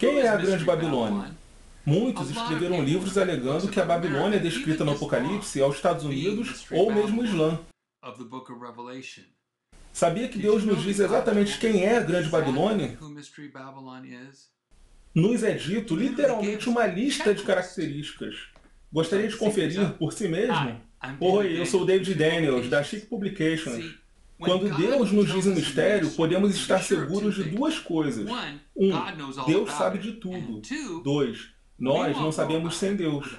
Quem é a Grande Babilônia? Muitos escreveram livros alegando que a Babilônia descrita no Apocalipse é os Estados Unidos ou mesmo o Islã. Sabia que Deus nos diz exatamente quem é a Grande Babilônia? Nos é dito literalmente uma lista de características. Gostaria de conferir por si mesmo? Oi, eu sou o David Daniels, da Chic Publications. Quando Deus nos diz um mistério, podemos estar seguros de duas coisas. 1. Deus sabe de tudo. 2. Nós não sabemos sem Deus.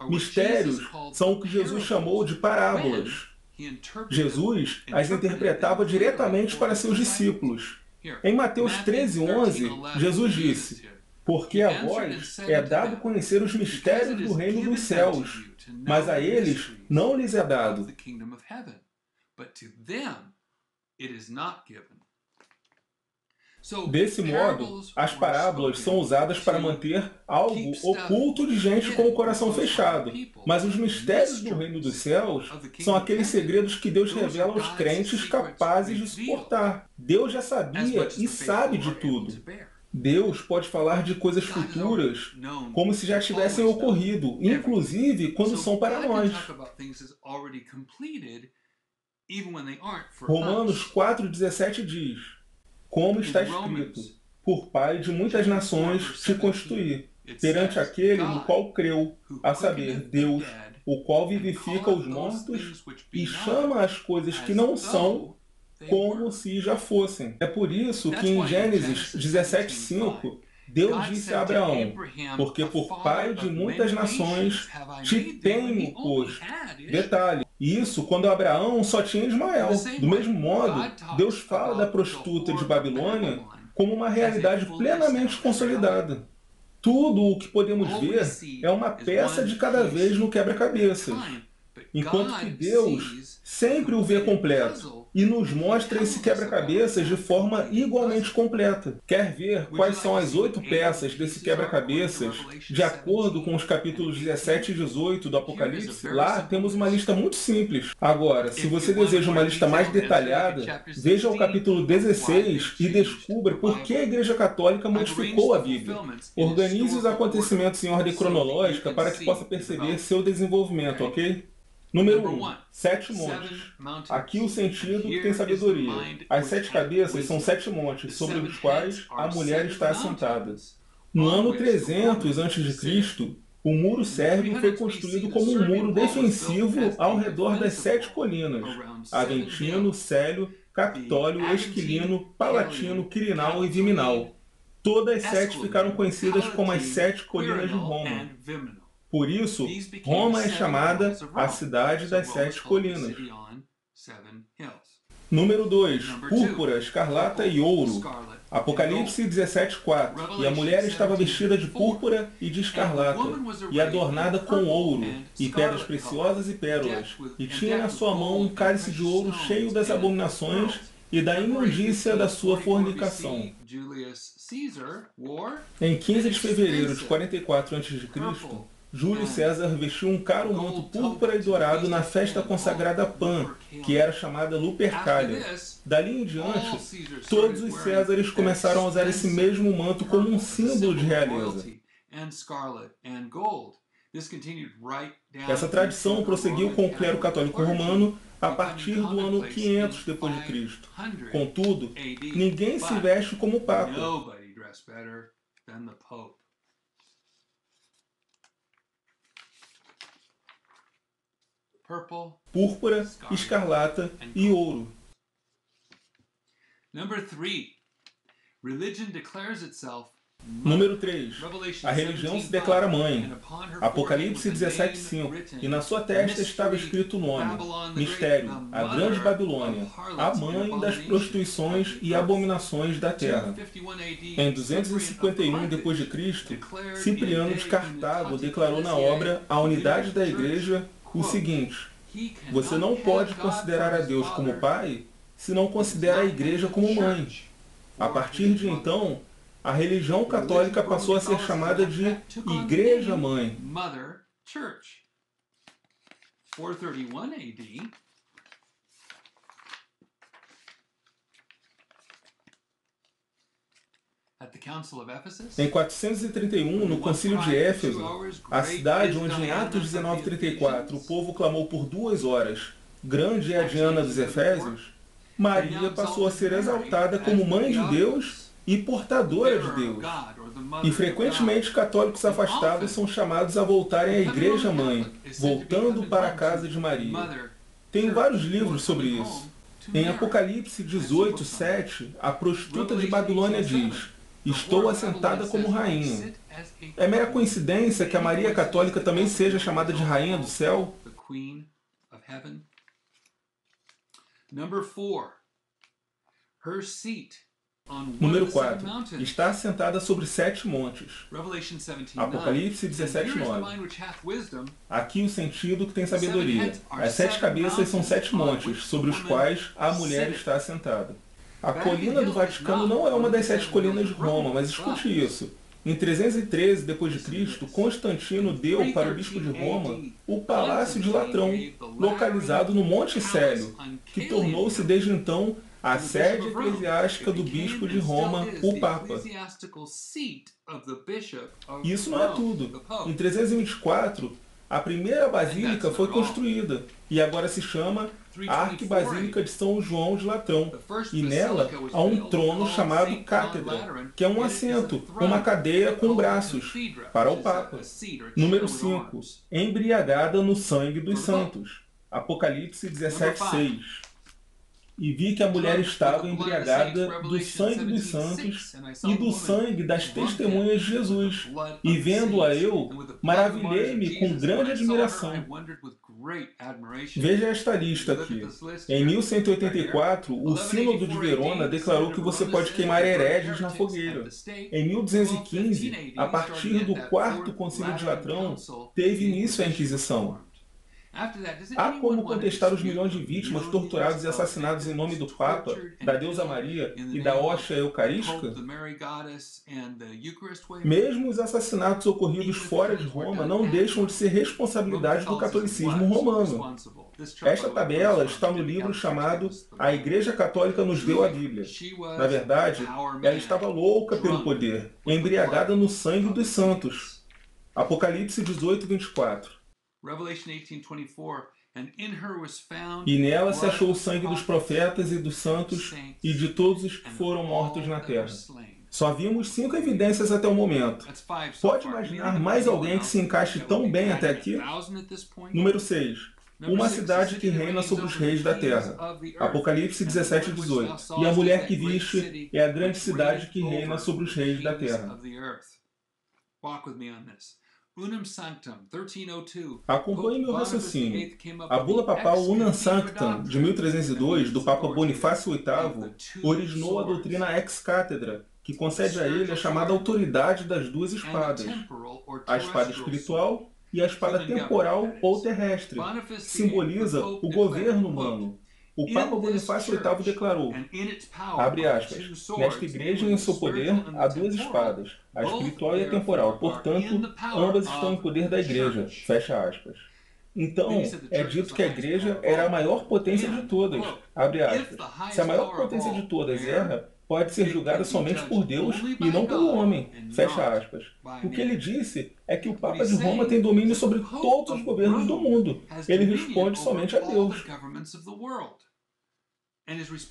Mistérios são o que Jesus chamou de parábolas. Jesus as interpretava diretamente para seus discípulos. Em Mateus 13:11, Jesus disse: porque a vós é dado conhecer os mistérios do reino dos céus, mas a eles não lhes é dado. Desse modo, as parábolas são usadas para manter algo oculto de gente com o coração fechado. Mas os mistérios do reino dos céus são aqueles segredos que Deus revela aos crentes capazes de suportar. Deus já sabia e sabe de tudo. Deus pode falar de coisas futuras como se já tivessem ocorrido, inclusive quando são para nós. Romanos 4,17 diz: como está escrito, por Pai de muitas nações te constituí, perante aquele no qual creu, a saber, Deus, o qual vivifica os mortos e chama as coisas que não são como se já fossem. É por isso que em Gênesis 17:5, Deus disse a Abraão: porque por pai de muitas nações te tenho posto. Detalhe, isso quando Abraão só tinha Ismael. Do mesmo modo, Deus fala da prostituta de Babilônia como uma realidade plenamente consolidada. Tudo o que podemos ver é uma peça de cada vez no quebra-cabeças, enquanto que Deus sempre o vê completo e nos mostra esse quebra-cabeças de forma igualmente completa. Quer ver quais são as 8 peças desse quebra-cabeças de acordo com os capítulos 17 e 18 do Apocalipse? Lá temos uma lista muito simples. Agora, se você deseja uma lista mais detalhada, veja o capítulo 16 e descubra por que a Igreja Católica modificou a Bíblia. Organize os acontecimentos em ordem cronológica para que possa perceber seu desenvolvimento, ok? Número 1. 7 montes. Aqui o sentido que tem sabedoria. As 7 cabeças são 7 montes, sobre os quais a mulher está assentada. No ano 300 a.C., o muro sérvio foi construído como um muro defensivo ao redor das 7 colinas: Aventino, Célio, Capitólio, Esquilino, Palatino, Quirinal e Viminal. Todas as 7 ficaram conhecidas como as 7 colinas de Roma. Por isso, Roma é chamada a cidade das 7 colinas. Número 2. Púrpura, escarlata e ouro. Apocalipse 17:4. E a mulher estava vestida de púrpura e de escarlata, e adornada com ouro, e pedras preciosas e pérolas, e tinha na sua mão um cálice de ouro cheio das abominações e da imundícia da sua fornicação. Em 15 de fevereiro de 44 a.C., Júlio César vestiu um caro manto púrpura e dourado na festa consagrada a Pan, que era chamada Lupercalia. Dali em diante, todos os Césares começaram a usar esse mesmo manto como um símbolo de realeza. Essa tradição prosseguiu com o clero católico romano a partir do ano 500 d.C. Contudo, ninguém se veste como o Papa. Púrpura, escarlata e ouro. Número 3. A religião se declara mãe. Apocalipse 17:5. E na sua testa estava escrito o nome: Mistério, a Grande Babilônia, a mãe das prostituições e abominações da terra. Em 251 d.C., Cipriano de Cartago declarou na obra A Unidade da Igreja o seguinte: você não pode considerar a Deus como pai se não considera a Igreja como mãe. A partir de então, a religião católica passou a ser chamada de Igreja Mãe. 431 AD, Em 431, no Concílio de Éfeso, a cidade onde em Atos 19:34 o povo clamou por 2 horas, grande é a Diana dos Efésios, Maria passou a ser exaltada como Mãe de Deus e portadora de Deus. E frequentemente católicos afastados são chamados a voltarem à Igreja Mãe, voltando para a casa de Maria. Tenho vários livros sobre isso. Em Apocalipse 18:7, a prostituta de Babilônia diz: "Estou assentada como rainha." É mera coincidência que a Maria Católica também seja chamada de Rainha do Céu? Número 4. Está assentada sobre 7 montes. Apocalipse 17:9. Aqui o sentido que tem sabedoria. As 7 cabeças são 7 montes, sobre os quais a mulher está assentada. A colina do Vaticano não é uma das 7 colinas de Roma, mas escute isso. Em 313 d.C., Constantino deu para o bispo de Roma o Palácio de Latrão, localizado no Monte Célio, que tornou-se desde então a sede eclesiástica do bispo de Roma, o Papa. Isso não é tudo. Em 324, a primeira basílica foi construída e agora se chama Arquibasílica de São João de Latrão. E nela há um trono chamado Cátedra, que é um assento, uma cadeia com braços, para o Papa. Número 5. Embriagada no sangue dos santos. Apocalipse 17:6. E vi que a mulher estava embriagada do sangue dos santos e do sangue das testemunhas de Jesus. E vendo-a eu, maravilhei-me com grande admiração. Veja esta lista aqui. Em 1184, o Sínodo de Verona declarou que você pode queimar hereges na fogueira. Em 1215, a partir do 4º Concílio de Latrão, teve início a Inquisição. Há como contestar os milhões de vítimas torturados e assassinados em nome do Papa, da deusa Maria e da hóstia eucarística? Mesmo os assassinatos ocorridos fora de Roma não deixam de ser responsabilidade do catolicismo romano. Esta tabela está no livro chamado A Igreja Católica nos deu a Bíblia. Na verdade, ela estava louca pelo poder, embriagada no sangue dos santos. Apocalipse 18:24. E nela se achou o sangue dos profetas e dos santos e de todos os que foram mortos na terra. Só vimos 5 evidências até o momento. Pode imaginar mais alguém que se encaixe tão bem até aqui? Número 6. Uma cidade que reina sobre os reis da terra. Apocalipse 17:18. E a mulher que viste é a grande cidade que reina sobre os reis da terra. Acompanhe meu raciocínio. A bula papal Unam Sanctam, de 1302, do Papa Bonifácio VIII, originou a doutrina ex cátedra, que concede a ele a chamada autoridade das 2 espadas, a espada espiritual e a espada temporal ou terrestre, que simboliza o governo humano. O Papa Bonifácio VIII declarou, abre aspas, nesta igreja e em seu poder há 2 espadas, a espiritual e a temporal, portanto, ambas estão em poder da igreja, fecha aspas. Então, é dito que a igreja era a maior potência de todas, abre aspas. Se a maior potência de todas erra, pode ser julgada somente por Deus e não pelo homem, fecha aspas. O que ele disse é que o Papa de Roma tem domínio sobre todos os governos do mundo. Ele responde somente a Deus.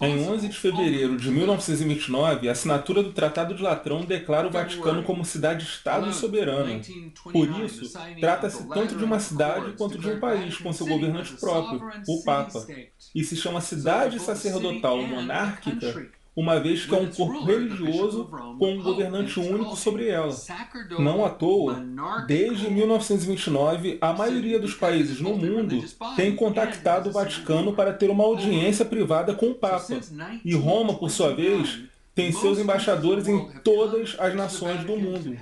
Em 11 de fevereiro de 1929, a assinatura do Tratado de Latrão declara o Vaticano como cidade-estado soberana. Por isso, trata-se tanto de uma cidade quanto de um país com seu governante próprio, o Papa. E se chama cidade sacerdotal monárquica, uma vez que é um corpo religioso com um governante único sobre ela. Não à toa, desde 1929, a maioria dos países no mundo tem contactado o Vaticano para ter uma audiência privada com o Papa. E Roma, por sua vez, tem seus embaixadores em todas as nações do mundo.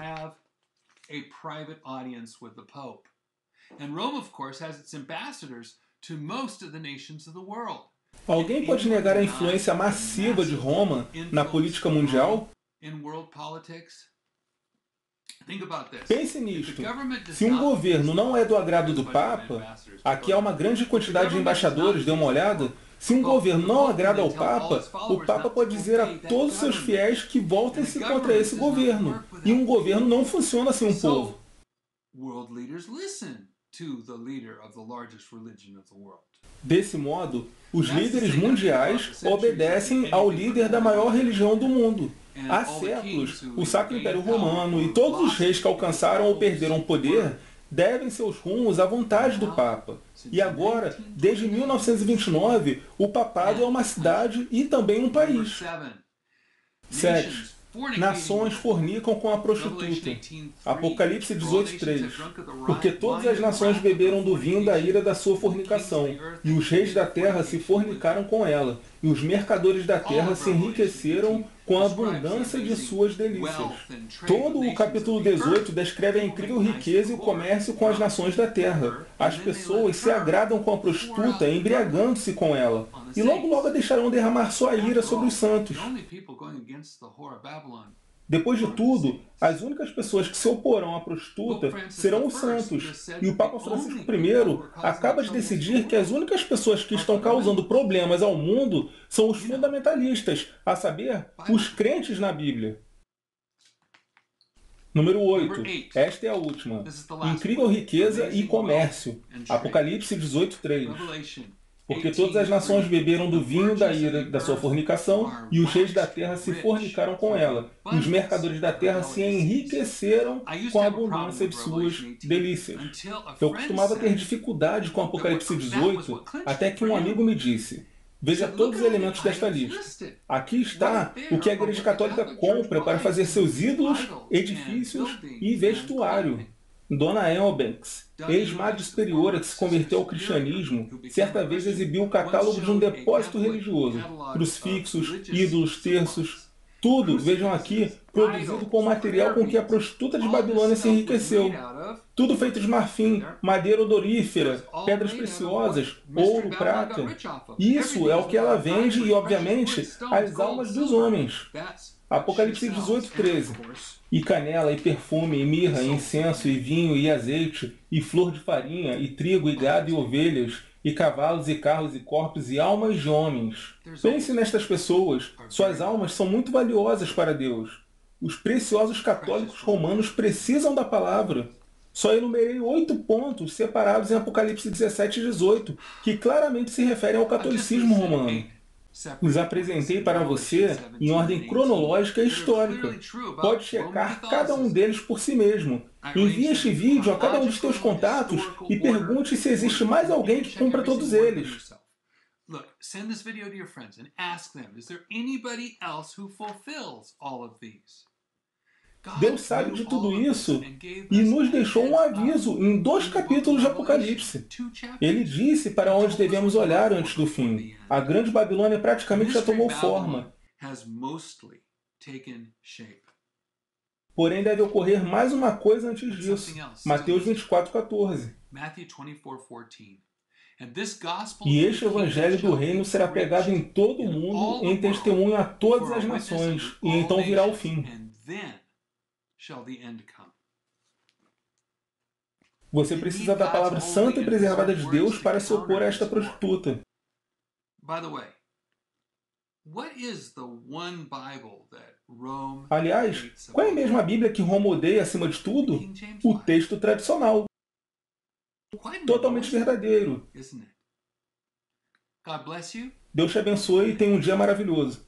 Alguém pode negar a influência massiva de Roma na política mundial? Pense nisto. Se um governo não é do agrado do Papa, aqui há uma grande quantidade de embaixadores, dê uma olhada. Se um governo não agrada ao Papa, o Papa pode dizer a todos os seus fiéis que voltem-se contra esse governo. E um governo não funciona sem um povo. Desse modo, os líderes mundiais obedecem ao líder da maior religião do mundo. Há séculos, o Sacro Império Romano e todos os reis que alcançaram ou perderam poder devem seus rumos à vontade do Papa. E agora, desde 1929, o Papado é uma cidade e também um país. 7. Nações fornicam com a prostituta. Apocalipse 18:3. Porque todas as nações beberam do vinho da ira da sua fornicação, e os reis da terra se fornicaram com ela, e os mercadores da terra se enriqueceram com a abundância de suas delícias. Todo o capítulo 18 descreve a incrível riqueza e o comércio com as nações da terra. As pessoas se agradam com a prostituta, embriagando-se com ela, e logo logo a deixarão derramar sua ira sobre os santos. Depois de tudo, as únicas pessoas que se oporão à prostituta serão os santos. E o Papa Francisco I acaba de decidir que as únicas pessoas que estão causando problemas ao mundo são os fundamentalistas, a saber, os crentes na Bíblia. Número 8. Esta é a última. Incrível riqueza e comércio. Apocalipse 18:3. Porque todas as nações beberam do vinho da ira da sua fornicação, e os reis da terra se fornicaram com ela. E os mercadores da terra se enriqueceram com a abundância de suas delícias. Eu costumava ter dificuldade com Apocalipse 18, até que um amigo me disse: veja todos os elementos desta lista. Aqui está o que a Igreja Católica compra para fazer seus ídolos, edifícios e vestuário. Dona Elbanks, ex-madre superiora que se converteu ao cristianismo, certa vez exibiu o catálogo de um depósito religioso. Crucifixos, ídolos, terços, tudo, vejam aqui, produzido com o material com que a prostituta de Babilônia se enriqueceu. Tudo feito de marfim, madeira odorífera, pedras preciosas, ouro, prata. Isso é o que ela vende e, obviamente, as almas dos homens. Apocalipse 18:13. E canela, e perfume, e mirra, e incenso, e vinho, e azeite, e flor de farinha, e trigo, e gado, e ovelhas, e cavalos, e carros, e corpos, e almas de homens. Pense nestas pessoas. Suas almas são muito valiosas para Deus. Os preciosos católicos romanos precisam da palavra. Só enumerei 8 pontos separados em Apocalipse 17 e 18, que claramente se referem ao catolicismo romano. Os apresentei para você em ordem cronológica e histórica. Pode checar cada um deles por si mesmo. Envie este vídeo a cada um dos seus contatos e pergunte se existe mais alguém que cumpra todos eles. Look, send this video to your friends and ask them, is there anybody else who fulfills all of these? Deus sabe de tudo isso e nos deixou um aviso em 2 capítulos de Apocalipse. Ele disse para onde devemos olhar antes do fim. A grande Babilônia praticamente já tomou forma. Porém, deve ocorrer mais uma coisa antes disso. Mateus 24:14. E este evangelho do reino será pregado em todo o mundo em testemunho a todas as nações, e então virá o fim. Você precisa da palavra santa e preservada de Deus para se opor a esta prostituta. Aliás, qual é mesmo a Bíblia que Roma odeia acima de tudo? O texto tradicional. Totalmente verdadeiro. Deus te abençoe e tenha um dia maravilhoso.